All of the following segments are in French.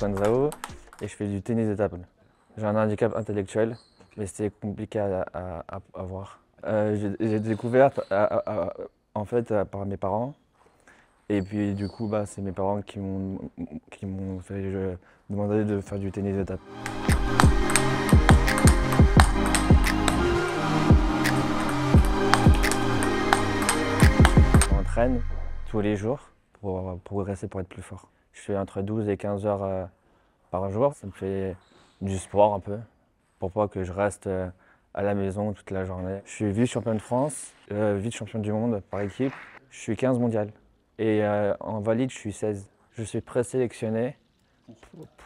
Guangzhou et je fais du tennis de table. J'ai un handicap intellectuel, mais c'était compliqué à voir. J'ai découvert en fait par mes parents. Et puis du coup, c'est mes parents qui m'ont fait demander de faire du tennis de table. Je m'entraîne tous les jours pour progresser, pour être plus fort. Je fais entre 12 et 15 heures par jour. Ça me fait du sport un peu, pour pas que je reste à la maison toute la journée. Je suis vice-champion de France, vice-champion du monde par équipe. Je suis 15 mondial. Et en valide, je suis 16. Je suis présélectionné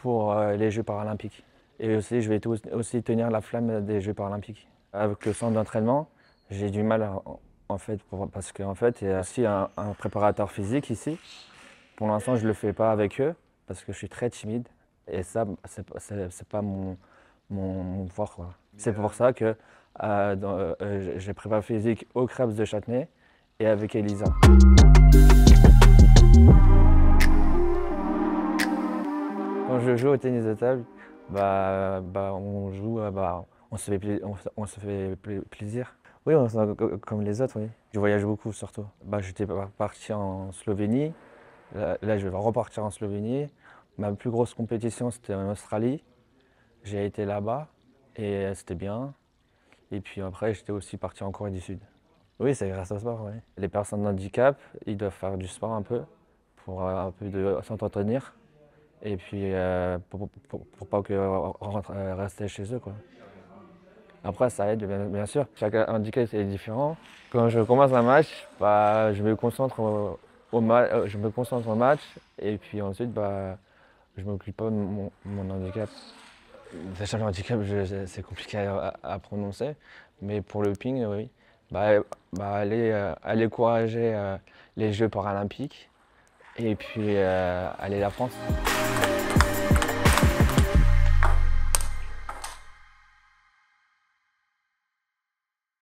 pour les Jeux paralympiques. Et aussi, je vais aussi tenir la flamme des Jeux paralympiques. Avec le centre d'entraînement, j'ai du mal en fait, parce qu'en fait, il y a aussi un préparateur physique ici. Pour l'instant, je ne le fais pas avec eux parce que je suis très timide. Et ça, c'est pas mon fort, quoi. C'est pour ça que j'ai préparé physique au Krebs de Châtenay et avec Elisa. Quand je joue au tennis de table, on joue, on se fait plaisir. Oui, on se sent comme les autres, oui. Je voyage beaucoup surtout. J'étais parti en Slovénie. Là, je vais repartir en Slovénie. Ma plus grosse compétition, c'était en Australie. J'ai été là-bas et c'était bien. Et puis après, j'étais aussi parti en Corée du Sud. Oui, c'est grâce au sport, oui. Les personnes handicap, ils doivent faire du sport un peu pour un peu de s'entretenir. Et puis pour pas rester chez eux, quoi. Après, ça aide, bien sûr. Chaque handicap est différent. Quand je commence un match, je me concentre je me concentre au match et puis ensuite, je ne m'occupe pas de mon handicap. Déjà, le handicap, c'est compliqué à prononcer, mais pour le ping, oui. Aller encourager les Jeux paralympiques et puis aller la France.